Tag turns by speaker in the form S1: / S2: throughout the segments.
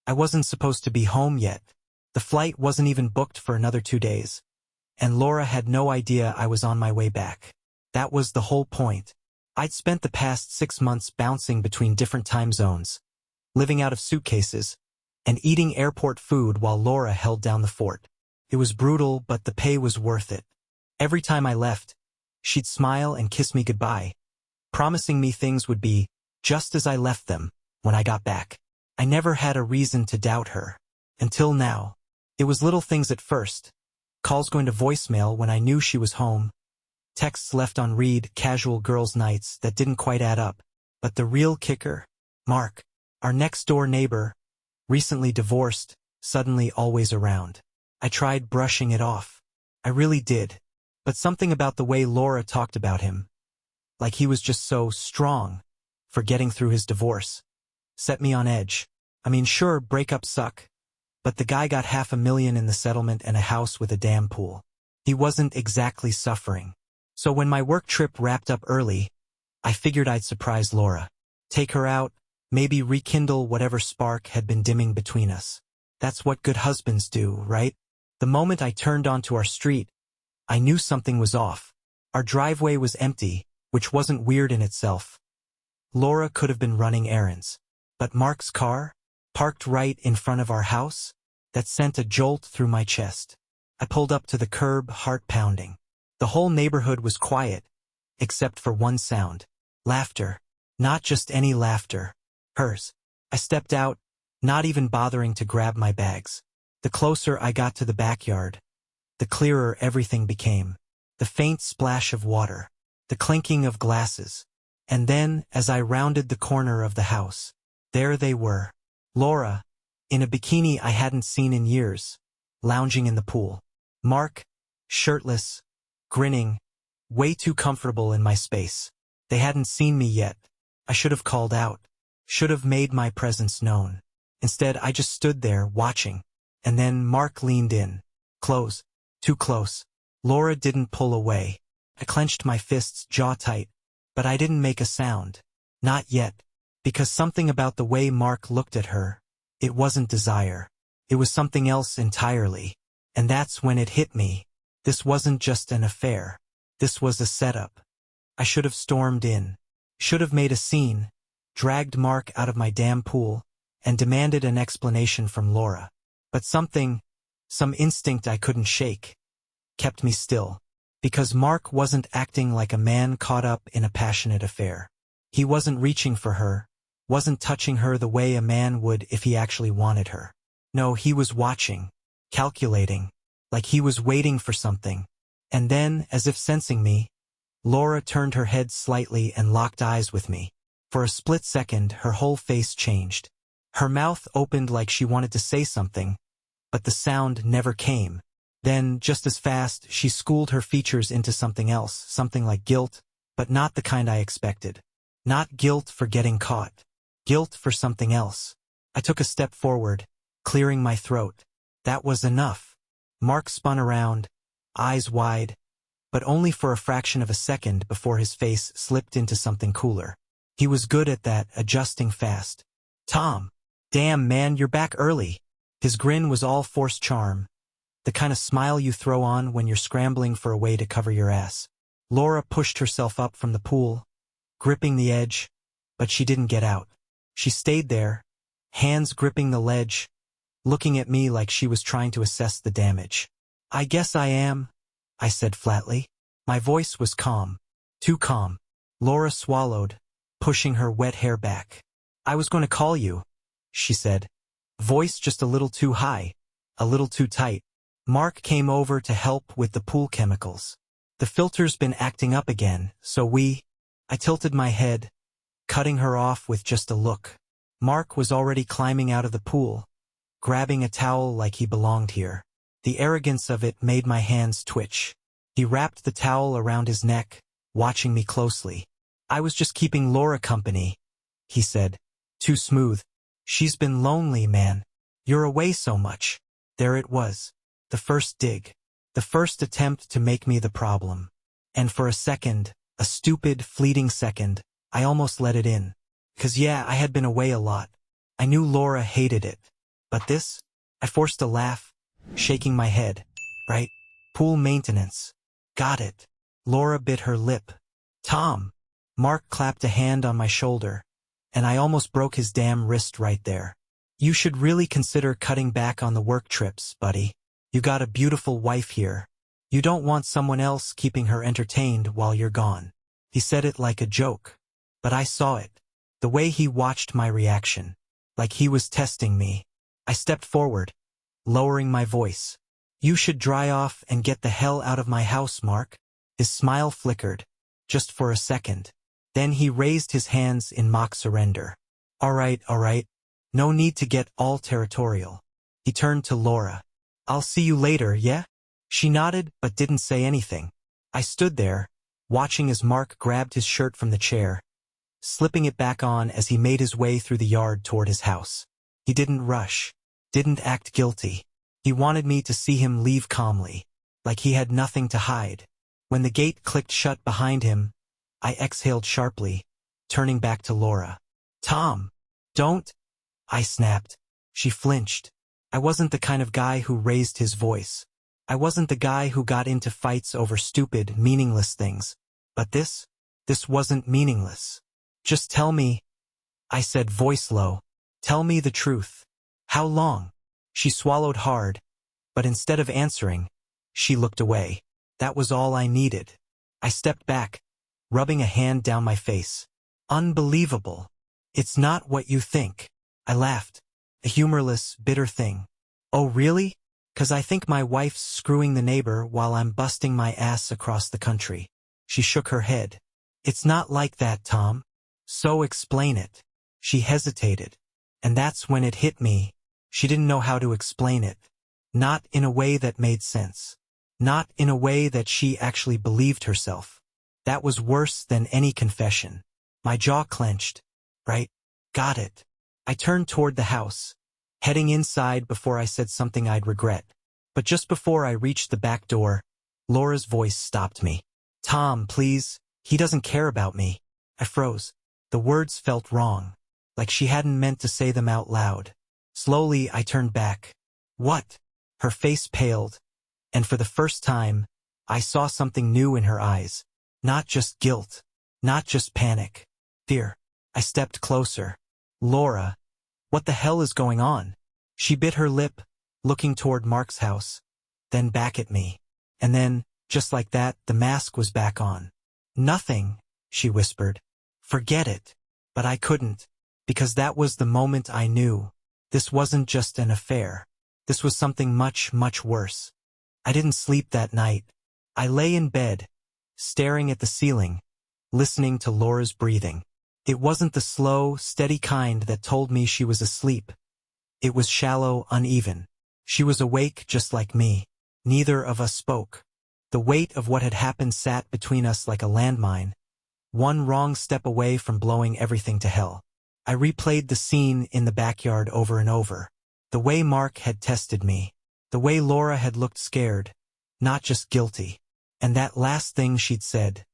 S1: I wasn't supposed to be home yet. The flight wasn't even booked for another 2 days. And Laura had no idea I was on my way back. That was the whole point. I'd spent the past 6 months bouncing between different time zones, living out of suitcases, and eating airport food while Laura held down the fort. It was brutal, but the pay was worth it. Every time I left, she'd smile and kiss me goodbye, promising me things would be just as I left them when I got back. I never had a reason to doubt her. Until now. It was little things at first. Calls going to voicemail when I knew she was home. Texts left on read, casual girls' nights that didn't quite add up. But the real kicker? Mark, our next-door neighbor, recently divorced, suddenly always around. I tried brushing it off. I really did. But something about the way Laura talked about him, like he was just so strong for getting through his divorce, set me on edge. I mean, sure, breakups suck, but the guy got $500,000 in the settlement and a house with a damn pool. He wasn't exactly suffering. So when my work trip wrapped up early, I figured I'd surprise Laura. Take her out, maybe rekindle whatever spark had been dimming between us. That's what good husbands do, right? The moment I turned onto our street, I knew something was off. Our driveway was empty, which wasn't weird in itself. Laura could have been running errands. But Mark's car, parked right in front of our house, that sent a jolt through my chest. I pulled up to the curb, heart pounding. The whole neighborhood was quiet, except for one sound. Laughter. Not just any laughter. Hers. I stepped out, not even bothering to grab my bags. The closer I got to the backyard, the clearer everything became. The faint splash of water. The clinking of glasses. And then, as I rounded the corner of the house, there they were. Laura, in a bikini I hadn't seen in years, lounging in the pool. Mark, shirtless, grinning, way too comfortable in my space. They hadn't seen me yet. I should have called out. Should have made my presence known. Instead, I just stood there, watching. And then Mark leaned in. Close. Too close. Laura didn't pull away. I clenched my fists, jaw tight. But I didn't make a sound. Not yet. Because something about the way Mark looked at her, it wasn't desire. It was something else entirely. And that's when it hit me. This wasn't just an affair. This was a setup. I should have stormed in. Should have made a scene, dragged Mark out of my damn pool, and demanded an explanation from Laura. But some instinct I couldn't shake, kept me still. Because Mark wasn't acting like a man caught up in a passionate affair. He wasn't reaching for her, wasn't touching her the way a man would if he actually wanted her. No, he was watching, calculating, like he was waiting for something. And then, as if sensing me, Laura turned her head slightly and locked eyes with me. For a split second, her whole face changed. Her mouth opened like she wanted to say something, but the sound never came. Then, just as fast, she schooled her features into something else, something like guilt, but not the kind I expected. Not guilt for getting caught. Guilt for something else. I took a step forward, clearing my throat. That was enough. Mark spun around, eyes wide, but only for a fraction of a second before his face slipped into something cooler. He was good at that, adjusting fast. Tom. Damn, man, you're back early. His grin was all forced charm. The kind of smile you throw on when you're scrambling for a way to cover your ass. Laura pushed herself up from the pool, gripping the edge, but she didn't get out. She stayed there, hands gripping the ledge, looking at me like she was trying to assess the damage. I guess I am, I said flatly. My voice was calm. Too calm. Laura swallowed, pushing her wet hair back. I was going to call you, she said. Voice just a little too high, a little too tight. Mark came over to help with the pool chemicals. The filter's been acting up again, so I tilted my head, cutting her off with just a look. Mark was already climbing out of the pool, grabbing a towel like he belonged here. The arrogance of it made my hands twitch. He wrapped the towel around his neck, watching me closely. I was just keeping Laura company, he said. Too smooth. She's been lonely, man. You're away so much. There it was. The first dig. The first attempt to make me the problem. And for a second, a stupid, fleeting second, I almost let it in. 'Cause yeah, I had been away a lot. I knew Laura hated it. But this? I forced a laugh, shaking my head. Right? Pool maintenance. Got it. Laura bit her lip. Tom. Mark clapped a hand on my shoulder, and I almost broke his damn wrist right there. You should really consider cutting back on the work trips, buddy. You got a beautiful wife here. You don't want someone else keeping her entertained while you're gone. He said it like a joke, but I saw it. The way he watched my reaction, like he was testing me. I stepped forward, lowering my voice. You should dry off and get the hell out of my house, Mark. His smile flickered, just for a second. Then he raised his hands in mock surrender. All right. No need to get all territorial. He turned to Laura. I'll see you later, yeah? She nodded but didn't say anything. I stood there, watching as Mark grabbed his shirt from the chair, slipping it back on as he made his way through the yard toward his house. He didn't rush, didn't act guilty. He wanted me to see him leave calmly, like he had nothing to hide. When the gate clicked shut behind him, I exhaled sharply, turning back to Laura. Tom, don't, I snapped. She flinched. I wasn't the kind of guy who raised his voice. I wasn't the guy who got into fights over stupid, meaningless things. But this wasn't meaningless. Just tell me, I said, voice low. Tell me the truth. How long? She swallowed hard, but instead of answering, she looked away. That was all I needed. I stepped back, rubbing a hand down my face. Unbelievable. It's not what you think. I laughed. A humorless, bitter thing. Oh really? 'Cause I think my wife's screwing the neighbor while I'm busting my ass across the country. She shook her head. It's not like that, Tom. So explain it. She hesitated. And that's when it hit me. She didn't know how to explain it. Not in a way that made sense. Not in a way that she actually believed herself. That was worse than any confession. My jaw clenched. Right? Got it. I turned toward the house, heading inside before I said something I'd regret. But just before I reached the back door, Laura's voice stopped me. Tom, please, he doesn't care about me. I froze. The words felt wrong, like she hadn't meant to say them out loud. Slowly, I turned back. What? Her face paled, and for the first time, I saw something new in her eyes. Not just guilt, not just panic. Fear. I stepped closer. Laura, what the hell is going on? She bit her lip, looking toward Mark's house, then back at me. And then, just like that, the mask was back on. Nothing, she whispered. Forget it. But I couldn't, because that was the moment I knew. This wasn't just an affair. This was something much, much worse. I didn't sleep that night. I lay in bed, staring at the ceiling, listening to Laura's breathing. It wasn't the slow, steady kind that told me she was asleep. It was shallow, uneven. She was awake just like me. Neither of us spoke. The weight of what had happened sat between us like a landmine, one wrong step away from blowing everything to hell. I replayed the scene in the backyard over and over. The way Mark had tested me. The way Laura had looked scared, not just guilty. And that last thing she'd said.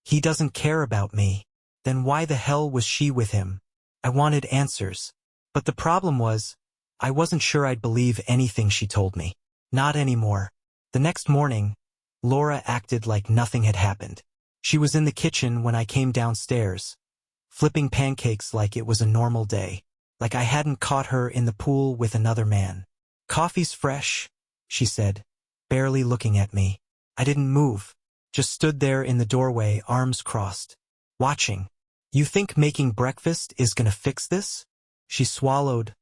S1: He doesn't care about me. Then why the hell was she with him? I wanted answers. But the problem was, I wasn't sure I'd believe anything she told me. Not anymore. The next morning, Laura acted like nothing had happened. She was in the kitchen when I came downstairs, flipping pancakes like it was a normal day, like I hadn't caught her in the pool with another man. Coffee's fresh, she said, barely looking at me. I didn't move, just stood there in the doorway, arms crossed, watching. You think making breakfast is gonna fix this? She swallowed,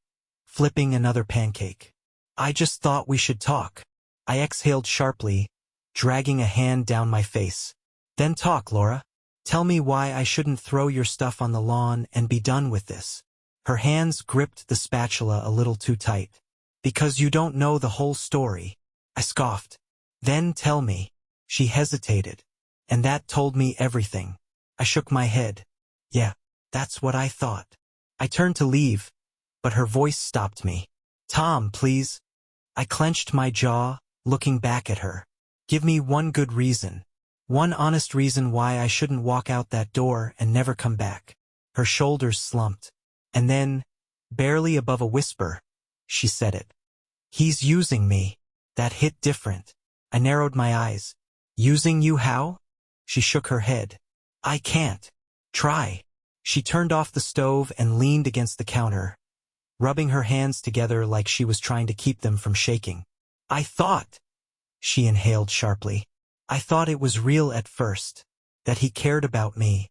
S1: flipping another pancake. I just thought we should talk. I exhaled sharply, dragging a hand down my face. Then talk, Laura. Tell me why I shouldn't throw your stuff on the lawn and be done with this. Her hands gripped the spatula a little too tight. Because you don't know the whole story. I scoffed. Then tell me. She hesitated. And that told me everything. I shook my head. Yeah, that's what I thought. I turned to leave, but her voice stopped me. Tom, please. I clenched my jaw, looking back at her. Give me one good reason. One honest reason why I shouldn't walk out that door and never come back. Her shoulders slumped. And then, barely above a whisper, she said it. He's using me. That hit different. I narrowed my eyes. Using you how? She shook her head. I can't. Try. She turned off the stove and leaned against the counter, rubbing her hands together like she was trying to keep them from shaking. I thought, she inhaled sharply, I thought it was real at first, that he cared about me,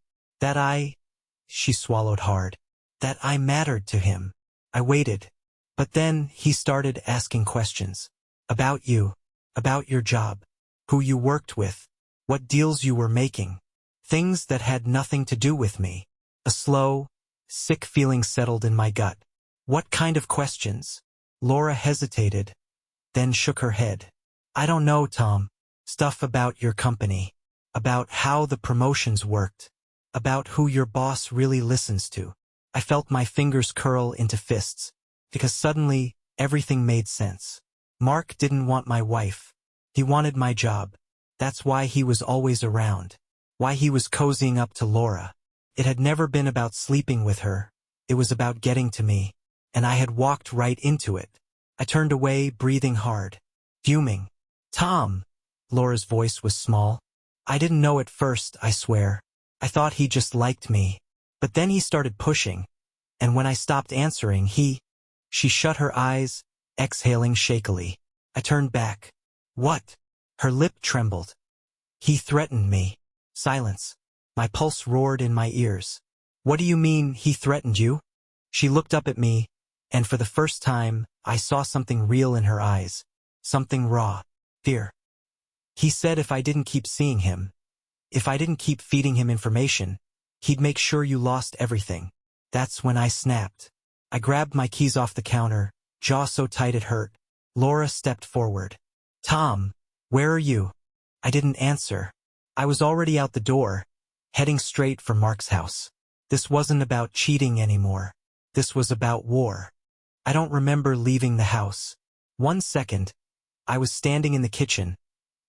S1: she swallowed hard, that I mattered to him. I waited. But then he started asking questions. About you, about your job, who you worked with, what deals you were making, things that had nothing to do with me. A slow, sick feeling settled in my gut. What kind of questions? Laura hesitated, then shook her head. I don't know, Tom. Stuff about your company, about how the promotions worked, about who your boss really listens to. I felt my fingers curl into fists, because suddenly everything made sense. Mark didn't want my wife. He wanted my job. That's why he was always around, why he was cozying up to Laura. It had never been about sleeping with her. It was about getting to me, and I had walked right into it. I turned away, breathing hard, fuming. Tom, Laura's voice was small. I didn't know at first, I swear. I thought he just liked me. But then he started pushing, and when I stopped answering, she shut her eyes, exhaling shakily. I turned back. What? Her lip trembled. He threatened me. Silence. My pulse roared in my ears. What do you mean, he threatened you? She looked up at me, and for the first time, I saw something real in her eyes. Something raw. Fear. He said if I didn't keep seeing him, if I didn't keep feeding him information, he'd make sure you lost everything. That's when I snapped. I grabbed my keys off the counter, jaw so tight it hurt. Laura stepped forward. Tom, where are you? I didn't answer. I was already out the door, heading straight for Mark's house. This wasn't about cheating anymore. This was about war. I don't remember leaving the house. 1 second, I was standing in the kitchen,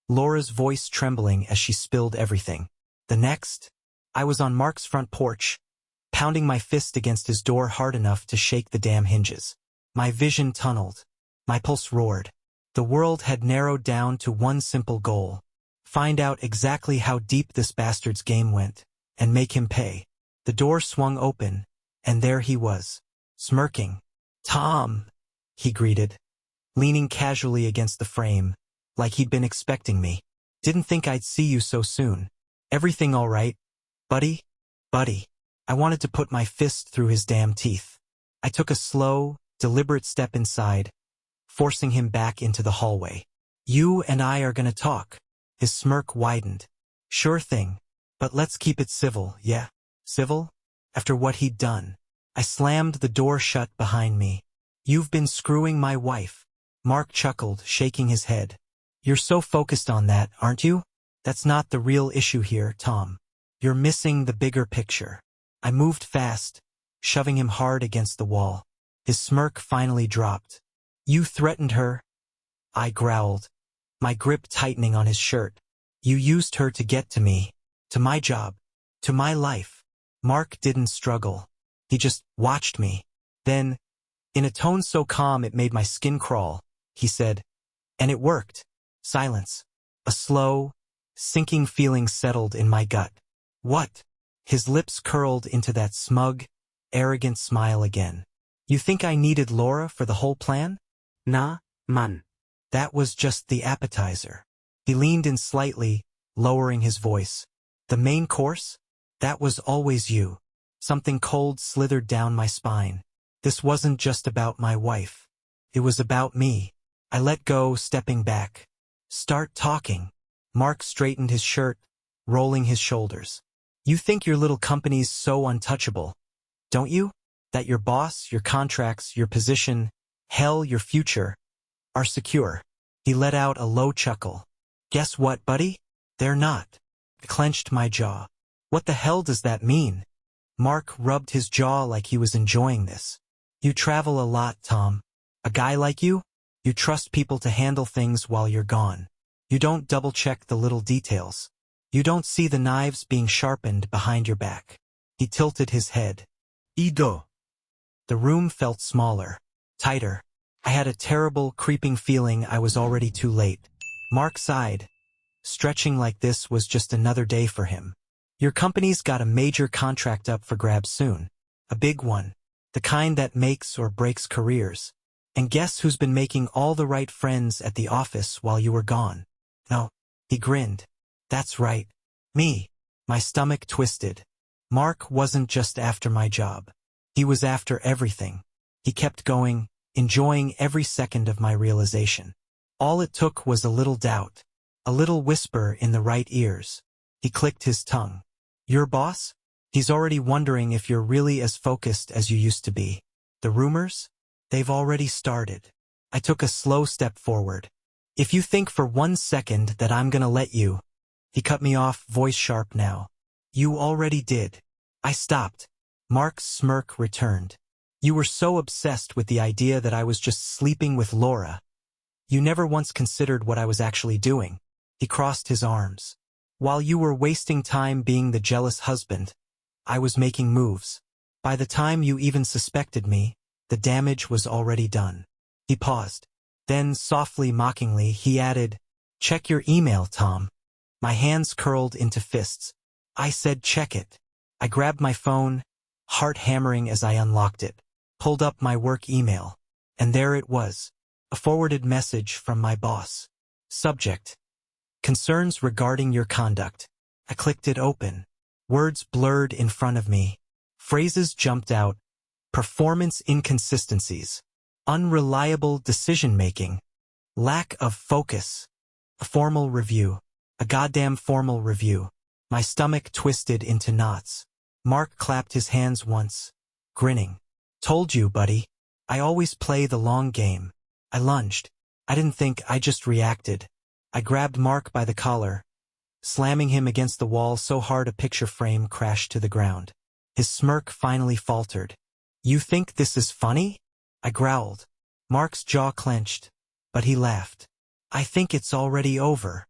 S1: Laura's voice trembling as she spilled everything. The next, I was on Mark's front porch, pounding my fist against his door hard enough to shake the damn hinges. My vision tunneled. My pulse roared. The world had narrowed down to one simple goal. Find out exactly how deep this bastard's game went, and make him pay. The door swung open, and there he was, smirking. Tom, he greeted, leaning casually against the frame, like he'd been expecting me. Didn't think I'd see you so soon. Everything all right, buddy? Buddy. I wanted to put my fist through his damn teeth. I took a slow, deliberate step inside, forcing him back into the hallway. You and I are gonna talk. His smirk widened. Sure thing. But let's keep it civil, yeah? Civil? After what he'd done. I slammed the door shut behind me. You've been screwing my wife. Mark chuckled, shaking his head. You're so focused on that, aren't you? That's not the real issue here, Tom. You're missing the bigger picture. I moved fast, shoving him hard against the wall. His smirk finally dropped. You threatened her? I growled, my grip tightening on his shirt. You used her to get to me, to my job, to my life. Mark didn't struggle. He just watched me. Then, in a tone so calm it made my skin crawl, he said, and it worked. Silence. A slow, sinking feeling settled in my gut. What? His lips curled into that smug, arrogant smile again. You think I needed Laura for the whole plan? Nah, man. That was just the appetizer. He leaned in slightly, lowering his voice. The main course? That was always you. Something cold slithered down my spine. This wasn't just about my wife. It was about me. I let go, stepping back. Start talking. Mark straightened his shirt, rolling his shoulders. You think your little company's so untouchable, don't you? That your boss, your contracts, your position, hell, your future, are secure. He let out a low chuckle. Guess what, buddy? They're not. I clenched my jaw. What the hell does that mean? Mark rubbed his jaw like he was enjoying this. You travel a lot, Tom. A guy like you? You trust people to handle things while you're gone. You don't double-check the little details. You don't see the knives being sharpened behind your back. He tilted his head. Ido. The room felt smaller, tighter. I had a terrible, creeping feeling I was already too late. Mark sighed. Stretching like this was just another day for him. Your company's got a major contract up for grabs soon. A big one. The kind that makes or breaks careers. And guess who's been making all the right friends at the office while you were gone? No. He grinned. That's right. Me. My stomach twisted. Mark wasn't just after my job. He was after everything. He kept going, enjoying every second of my realization. All it took was a little doubt. A little whisper in the right ears. He clicked his tongue. Your boss? He's already wondering if you're really as focused as you used to be. The rumors? They've already started. I took a slow step forward. If you think for 1 second that I'm gonna let you. He cut me off, voice sharp now. You already did. I stopped. Mark's smirk returned. You were so obsessed with the idea that I was just sleeping with Laura. You never once considered what I was actually doing. He crossed his arms. While you were wasting time being the jealous husband, I was making moves. By the time you even suspected me, the damage was already done. He paused. Then, softly, mockingly, he added, Check your email, Tom. My hands curled into fists. I said check it. I grabbed my phone, heart hammering as I unlocked it, pulled up my work email. And there it was. A forwarded message from my boss. Subject. Concerns regarding your conduct. I clicked it open. Words blurred in front of me. Phrases jumped out. Performance inconsistencies. Unreliable decision-making. Lack of focus. A formal review. A goddamn formal review. My stomach twisted into knots. Mark clapped his hands once, grinning. Told you, buddy. I always play the long game. I lunged. I didn't think, I just reacted. I grabbed Mark by the collar, slamming him against the wall so hard a picture frame crashed to the ground. His smirk finally faltered. You think this is funny? I growled. Mark's jaw clenched, but he laughed. I think it's already over.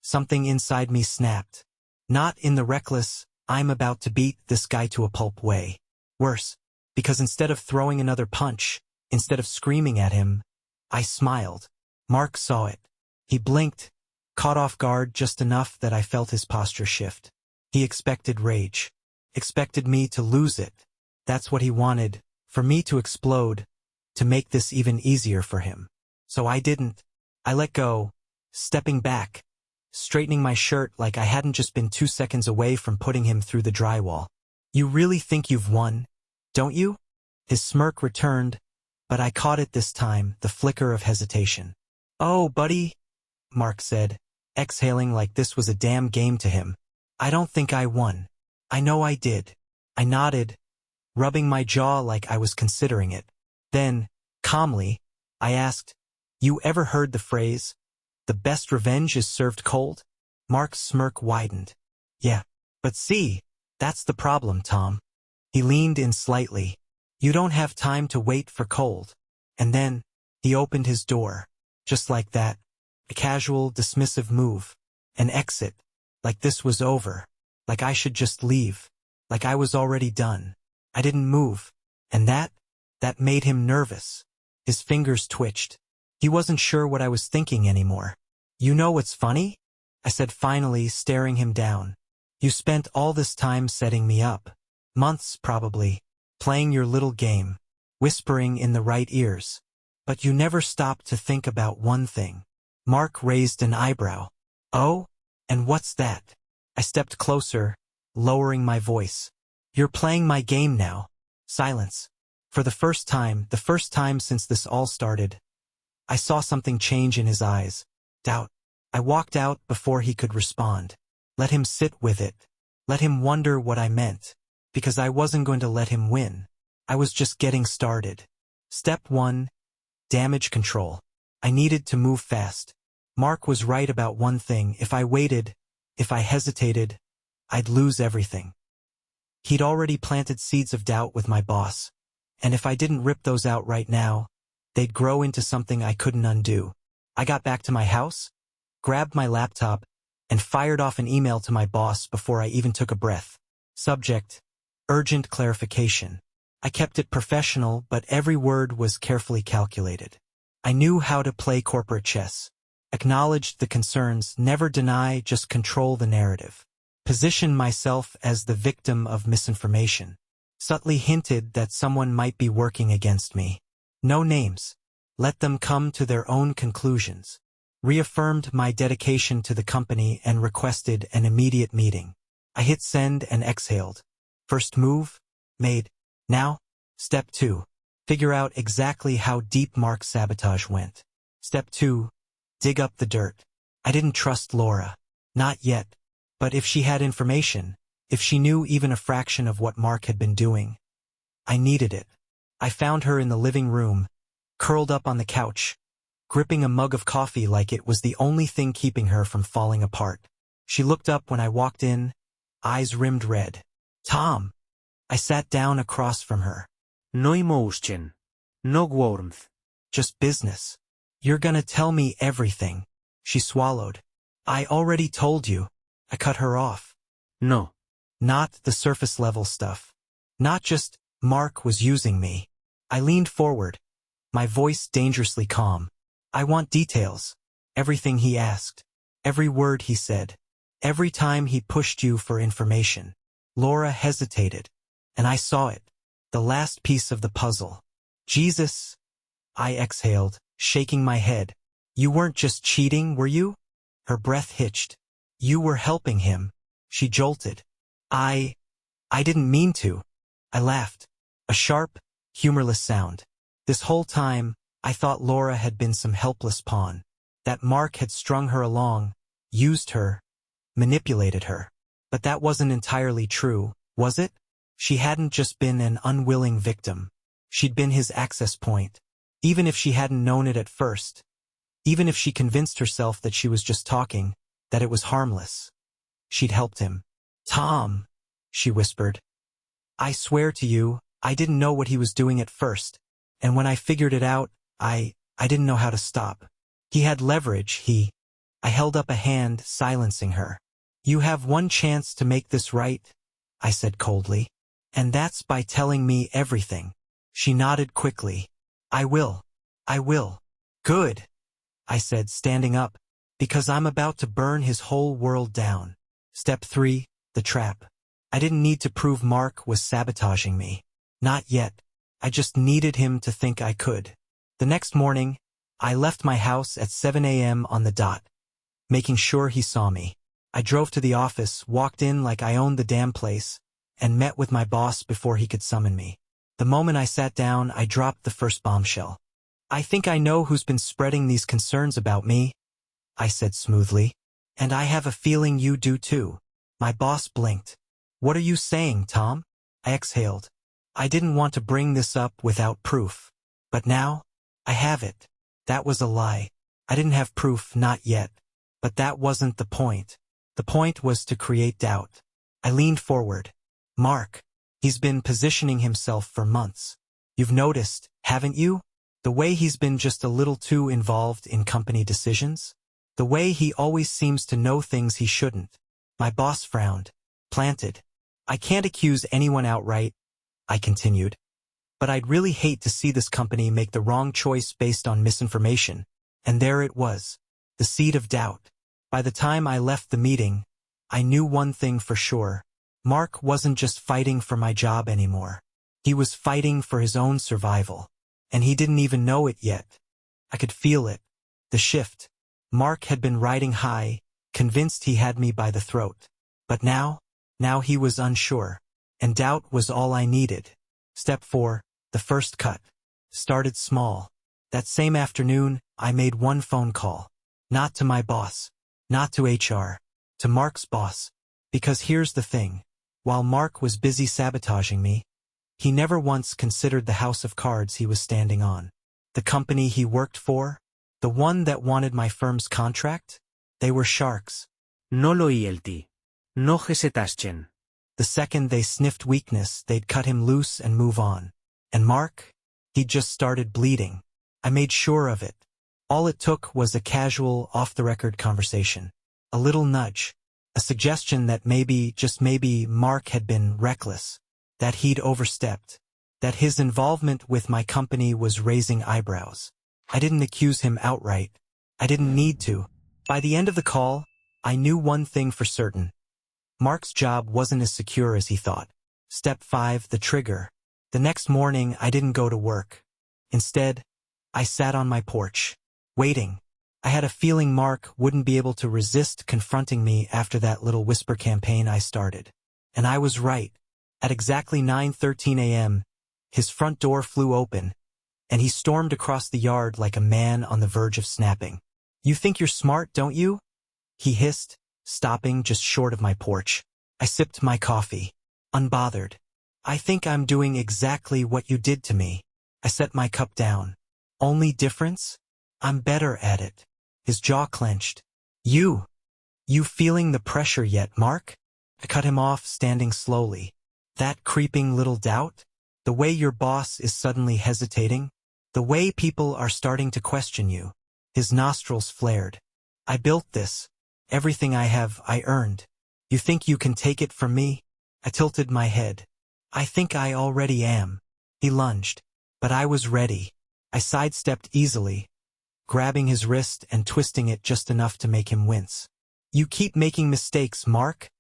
S1: Something inside me snapped. Not in the reckless, I'm about to beat this guy to a pulp way. Worse, because instead of throwing another punch, instead of screaming at him, I smiled. Mark saw it. He blinked, caught off guard just enough that I felt his posture shift. He expected rage. Expected me to lose it. That's what he wanted, for me to explode, to make this even easier for him. So I didn't. I let go, stepping back, straightening my shirt like I hadn't just been 2 seconds away from putting him through the drywall. You really think you've won, don't you? His smirk returned, but I caught it this time, the flicker of hesitation. Oh, buddy, Mark said, exhaling like this was a damn game to him. I don't think I won. I know I did. I nodded, rubbing my jaw like I was considering it. Then, calmly, I asked, You ever heard the phrase, the best revenge is served cold? Mark's smirk widened. Yeah, but see, that's the problem, Tom. He leaned in slightly. You don't have time to wait for cold. And then, he opened his door. Just like that. A casual, dismissive move. An exit. Like this was over. Like I should just leave. Like I was already done. I didn't move. And that made him nervous. His fingers twitched. He wasn't sure what I was thinking anymore. You know what's funny? I said finally, staring him down. You spent all this time setting me up. Months, probably. Playing your little game. Whispering in the right ears. But you never stopped to think about one thing. Mark raised an eyebrow. Oh? And what's that? I stepped closer, lowering my voice. You're playing my game now. Silence. For the first time since this all started, I saw something change in his eyes. Doubt. I walked out before he could respond. Let him sit with it. Let him wonder what I meant. Because I wasn't going to let him win. I was just getting started. Step 1. Damage control. I needed to move fast. Mark was right about one thing. If I waited, if I hesitated, I'd lose everything. He'd already planted seeds of doubt with my boss. And if I didn't rip those out right now, they'd grow into something I couldn't undo. I got back to my house, grabbed my laptop, and fired off an email to my boss before I even took a breath. Subject: urgent clarification. I kept it professional, but every word was carefully calculated. I knew how to play corporate chess. Acknowledged the concerns, never deny, just control the narrative. Position myself as the victim of misinformation. Subtly hinted that someone might be working against me. No names. Let them come to their own conclusions. Reaffirmed my dedication to the company and requested an immediate meeting. I hit send and exhaled. First move? Made. Now? Step 2. Figure out exactly how deep Mark's sabotage went. Step 2. Dig up the dirt. I didn't trust Laura. Not yet. But if she had information, if she knew even a fraction of what Mark had been doing, I needed it. I found her in the living room, curled up on the couch, gripping a mug of coffee like it was the only thing keeping her from falling apart. She looked up when I walked in, eyes rimmed red. Tom. I sat down across from her.
S2: No emotion. No warmth.
S1: Just business. You're gonna tell me everything. She swallowed. I already told you. I cut her off.
S2: No.
S1: Not the surface level stuff. Not just, Mark was using me. I leaned forward, my voice dangerously calm. I want details. Everything he asked. Every word he said. Every time he pushed you for information. Laura hesitated, and I saw it. The last piece of the puzzle. Jesus. I exhaled, shaking my head. You weren't just cheating, were you? Her breath hitched. You were helping him. She jolted. I didn't mean to. I laughed. A sharp, humorless sound. This whole time, I thought Laura had been some helpless pawn. That Mark had strung her along, used her, manipulated her. But that wasn't entirely true, was it? She hadn't just been an unwilling victim. She'd been his access point. Even if she hadn't known it at first. Even if she convinced herself that she was just talking, that it was harmless. She'd helped him. Tom, she whispered. I swear to you, I didn't know what he was doing at first. And when I figured it out, I didn't know how to stop. He had leverage, I held up a hand, silencing her. You have one chance to make this right, I said coldly. And that's by telling me everything. She nodded quickly. I will. Good, I said, standing up, because I'm about to burn his whole world down. Step 3, the trap. I didn't need to prove Mark was sabotaging me. Not yet. I just needed him to think I could. The next morning, I left my house at 7 a.m. on the dot, making sure he saw me. I drove to the office, walked in like I owned the damn place, and met with my boss before he could summon me. The moment I sat down, I dropped the first bombshell. I think I know who's been spreading these concerns about me, I said smoothly. And I have a feeling you do too. My boss blinked. What are you saying, Tom? I exhaled. I didn't want to bring this up without proof. But now, I have it. That was a lie. I didn't have proof, not yet. But that wasn't the point. The point was to create doubt. I leaned forward. Mark. He's been positioning himself for months. You've noticed, haven't you? The way he's been just a little too involved in company decisions? The way he always seems to know things he shouldn't. My boss frowned. Planted. I can't accuse anyone outright, I continued. But I'd really hate to see this company make the wrong choice based on misinformation. And there it was. The seed of doubt. By the time I left the meeting, I knew one thing for sure. Mark wasn't just fighting for my job anymore. He was fighting for his own survival. And he didn't even know it yet. I could feel it. The shift. Mark had been riding high, convinced he had me by the throat. But now he was unsure. And doubt was all I needed. Step 4, the first cut. Started small. That same afternoon, I made one phone call. Not to my boss. Not to HR. To Mark's boss. Because here's the thing. While Mark was busy sabotaging me, he never once considered the house of cards he was standing on. The company he worked for, the one that wanted my firm's contract, they were sharks.
S2: No loyalty. No hesitation.
S1: The second they sniffed weakness, they'd cut him loose and move on. And Mark? He'd just started bleeding. I made sure of it. All it took was a casual, off-the-record conversation. A little nudge. A suggestion that maybe, just maybe, Mark had been reckless. That he'd overstepped. That his involvement with my company was raising eyebrows. I didn't accuse him outright. I didn't need to. By the end of the call, I knew one thing for certain. Mark's job wasn't as secure as he thought. Step 5, the trigger. The next morning, I didn't go to work. Instead, I sat on my porch, waiting. I had a feeling Mark wouldn't be able to resist confronting me after that little whisper campaign I started. And I was right. At exactly 9:13 a.m., his front door flew open, and he stormed across the yard like a man on the verge of snapping. "You think you're smart, don't you?" he hissed, stopping just short of my porch. I sipped my coffee, unbothered. "I think I'm doing exactly what you did to me." I set my cup down. "Only difference? I'm better at it." His jaw clenched. You feeling the pressure yet, Mark?" I cut him off, standing slowly. "That creeping little doubt? The way your boss is suddenly hesitating? The way people are starting to question you?" His nostrils flared. "I built this. Everything I have, I earned. You think you can take it from me?" I tilted my head. "I think I already am." He lunged. But I was ready. I sidestepped easily, grabbing his wrist and twisting it just enough to make him wince. "You keep making mistakes, Mark,"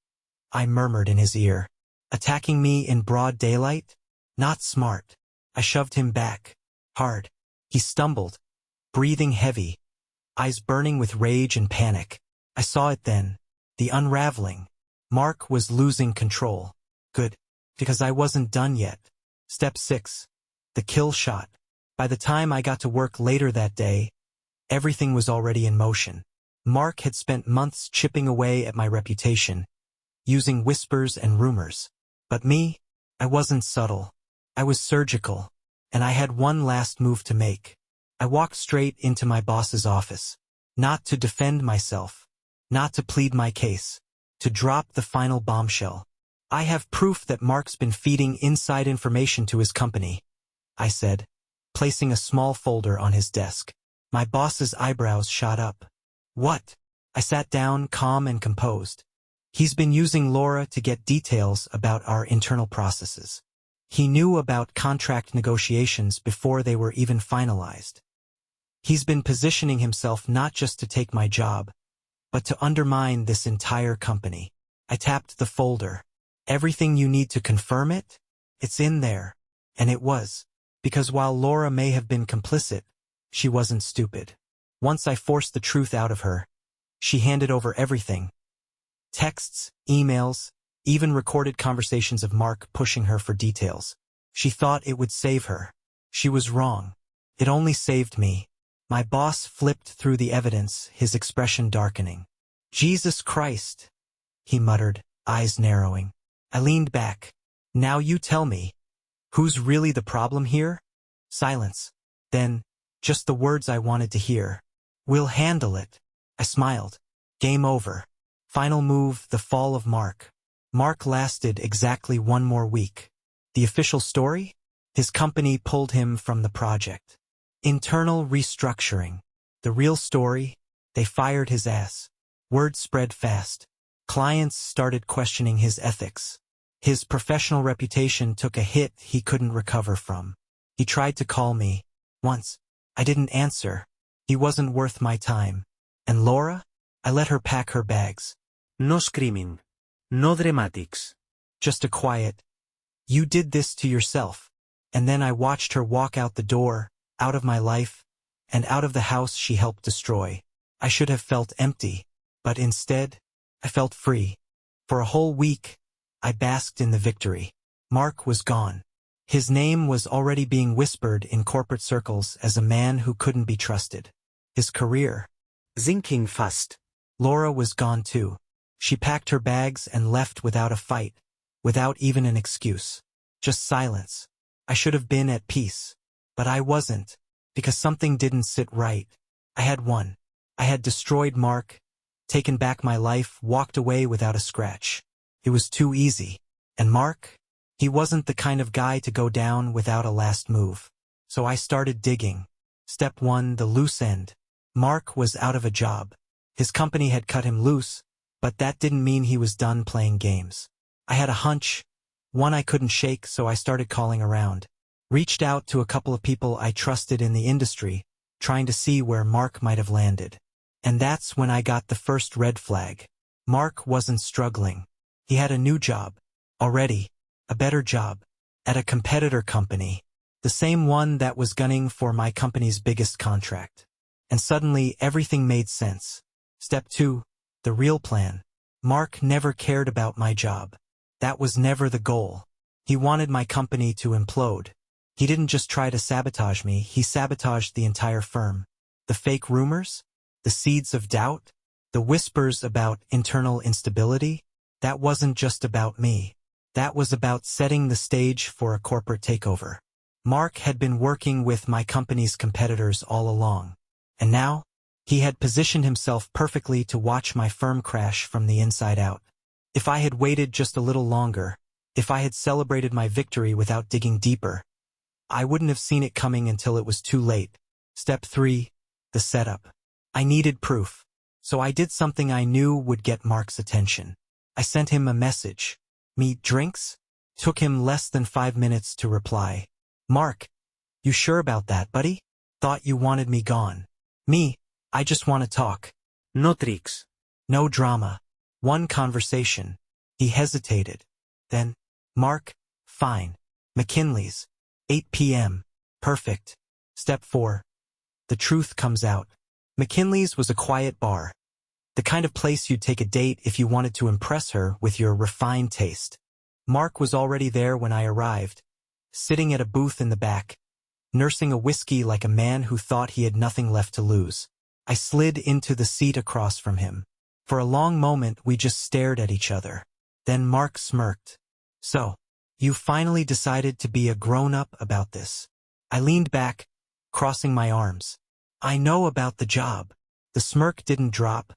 S1: I murmured in his ear. "Attacking me in broad daylight? Not smart." I shoved him back, hard. He stumbled, breathing heavy, eyes burning with rage and panic. I saw it then, the unraveling. Mark was losing control. Good, because I wasn't done yet. Step 6. The kill shot. By the time I got to work later that day, everything was already in motion. Mark had spent months chipping away at my reputation, using whispers and rumors. But me, I wasn't subtle. I was surgical, and I had one last move to make. I walked straight into my boss's office, not to defend myself, not to plead my case, to drop the final bombshell. "I have proof that Mark's been feeding inside information to his company," I said, placing a small folder on his desk. My boss's eyebrows shot up. "What?" I sat down, calm and composed. "He's been using Laura to get details about our internal processes. He knew about contract negotiations before they were even finalized. He's been positioning himself not just to take my job, but to undermine this entire company." I tapped the folder. "Everything you need to confirm it? It's in there." And it was. Because while Laura may have been complicit, she wasn't stupid. Once I forced the truth out of her, she handed over everything. Texts, emails, even recorded conversations of Mark pushing her for details. She thought it would save her. She was wrong. It only saved me. My boss flipped through the evidence, his expression darkening. "Jesus Christ," he muttered, eyes narrowing. I leaned back. "Now you tell me. Who's really the problem here?" Silence. Then, just the words I wanted to hear. "We'll handle it." I smiled. Game over. Final move, the fall of Mark. Mark lasted exactly one more week. The official story? His company pulled him from the project. Internal restructuring. The real story? They fired his ass. Word spread fast. Clients started questioning his ethics. His professional reputation took a hit he couldn't recover from. He tried to call me. Once. I didn't answer. He wasn't worth my time. And Laura? I let her pack her bags.
S2: No screaming. No dramatics.
S1: Just a quiet, "You did this to yourself." And then I watched her walk out the door, out of my life, and out of the house she helped destroy. I should have felt empty, but instead, I felt free. For a whole week, I basked in the victory. Mark was gone. His name was already being whispered in corporate circles as a man who couldn't be trusted. His career,
S2: Sinking fast.
S1: Laura was gone too. She packed her bags and left without a fight, without even an excuse. Just silence. I should have been at peace. But I wasn't, because something didn't sit right. I had won. I had destroyed Mark, taken back my life, walked away without a scratch. It was too easy. And Mark? He wasn't the kind of guy to go down without a last move. So I started digging. Step 1, the loose end. Mark was out of a job. His company had cut him loose, but that didn't mean he was done playing games. I had a hunch, one I couldn't shake, so I started calling around. Reached out to a couple of people I trusted in the industry, trying to see where Mark might have landed. And that's when I got the first red flag. Mark wasn't struggling. He had a new job. Already. A better job. At a competitor company. The same one that was gunning for my company's biggest contract. And suddenly everything made sense. Step 2. The real plan. Mark never cared about my job. That was never the goal. He wanted my company to implode. He didn't just try to sabotage me, he sabotaged the entire firm. The fake rumors? The seeds of doubt? The whispers about internal instability? That wasn't just about me. That was about setting the stage for a corporate takeover. Mark had been working with my company's competitors all along. And now, he had positioned himself perfectly to watch my firm crash from the inside out. If I had waited just a little longer, if I had celebrated my victory without digging deeper, I wouldn't have seen it coming until it was too late. Step 3. The setup. I needed proof. So I did something I knew would get Mark's attention. I sent him a message. Meet drinks? Took him less than 5 minutes to reply. Mark, you sure about that, buddy? Thought you wanted me gone. Me, I just want to talk.
S2: No tricks.
S1: No drama. One conversation. He hesitated. Then, Mark, fine. McKinley's. 8 p.m. Perfect. Step 4. The truth comes out. McKinley's was a quiet bar. The kind of place you'd take a date if you wanted to impress her with your refined taste. Mark was already there when I arrived, sitting at a booth in the back, nursing a whiskey like a man who thought he had nothing left to lose. I slid into the seat across from him. For a long moment we just stared at each other. Then Mark smirked. So, you finally decided to be a grown-up about this. I leaned back, crossing my arms. I know about the job. The smirk didn't drop,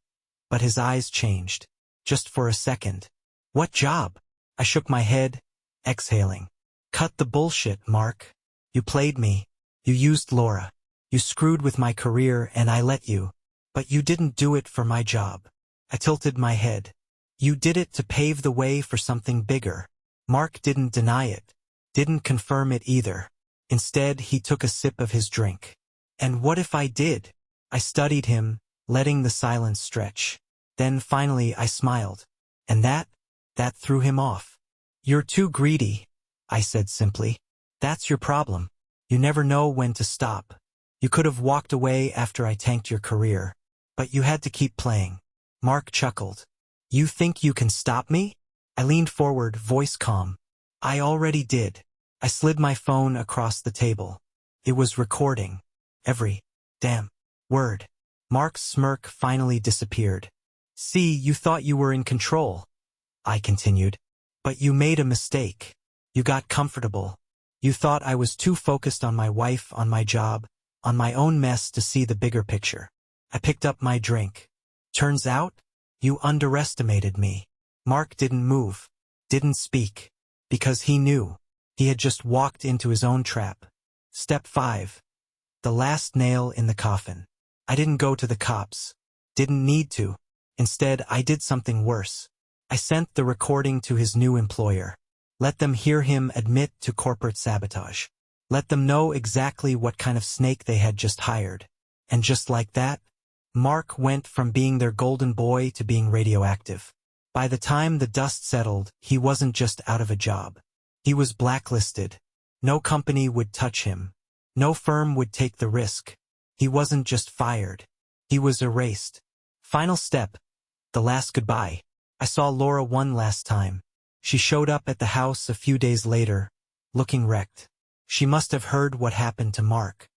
S1: but his eyes changed. Just for a second. What job? I shook my head, exhaling. Cut the bullshit, Mark. You played me. You used Laura. You screwed with my career and I let you. But you didn't do it for my job. I tilted my head. You did it to pave the way for something bigger. Mark didn't deny it. Didn't confirm it either. Instead, he took a sip of his drink. And what if I did? I studied him, letting the silence stretch. Then finally I smiled. And that threw him off. You're too greedy, I said simply. That's your problem. You never know when to stop. You could have walked away after I tanked your career. But you had to keep playing. Mark chuckled. You think you can stop me? I leaned forward, voice calm. I already did. I slid my phone across the table. It was recording. Every damn word. Mark's smirk finally disappeared. See, you thought you were in control, I continued. But you made a mistake. You got comfortable. You thought I was too focused on my wife, on my job, on my own mess to see the bigger picture. I picked up my drink. Turns out, you underestimated me. Mark didn't move, didn't speak, because he knew. He had just walked into his own trap. Step 5. The last nail in the coffin. I didn't go to the cops. Didn't need to. Instead, I did something worse. I sent the recording to his new employer. Let them hear him admit to corporate sabotage. Let them know exactly what kind of snake they had just hired. And just like that, Mark went from being their golden boy to being radioactive. By the time the dust settled, he wasn't just out of a job. He was blacklisted. No company would touch him. No firm would take the risk. He wasn't just fired. He was erased. Final step. The last goodbye. I saw Laura one last time. She showed up at the house a few days later, looking wrecked. She must have heard what happened to Mark.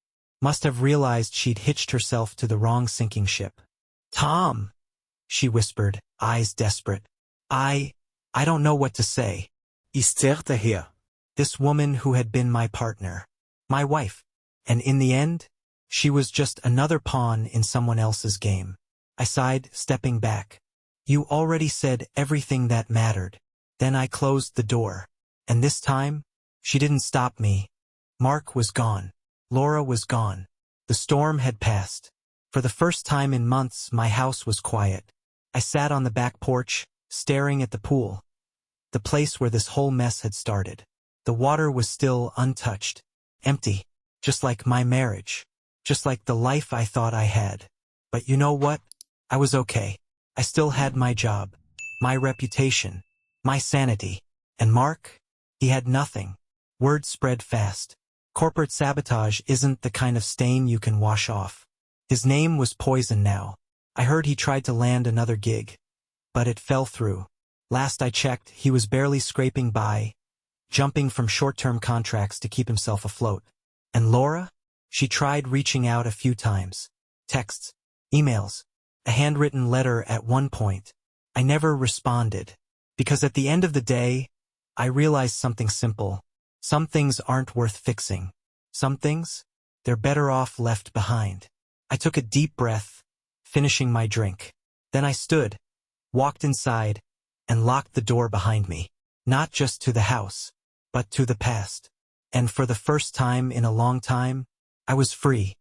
S1: Must have realized she'd hitched herself to the wrong sinking ship. Tom, she whispered, eyes desperate. I don't know what to say.
S2: Is Terta here?
S1: This woman who had been my partner. My wife. And in the end, she was just another pawn in someone else's game. I sighed, stepping back. You already said everything that mattered. Then I closed the door. And this time, she didn't stop me. Mark was gone. Laura was gone. The storm had passed. For the first time in months, my house was quiet. I sat on the back porch, staring at the pool. The place where this whole mess had started. The water was still untouched. Empty. Just like my marriage. just like the life I thought I had. But you know what? I was okay. I still had my job, my reputation, my sanity. And Mark? He had nothing. Word spread fast. Corporate sabotage isn't the kind of stain you can wash off. His name was poison now. I heard he tried to land another gig, but it fell through. Last I checked, he was barely scraping by, jumping from short-term contracts to keep himself afloat. And Laura? She tried reaching out a few times. Texts, emails, a handwritten letter at one point. I never responded, because at the end of the day, I realized something simple. Some things aren't worth fixing. Some things, they're better off left behind. I took a deep breath, finishing my drink. Then I stood, walked inside, and locked the door behind me. Not just to the house, but to the past. And for the first time in a long time, I was free.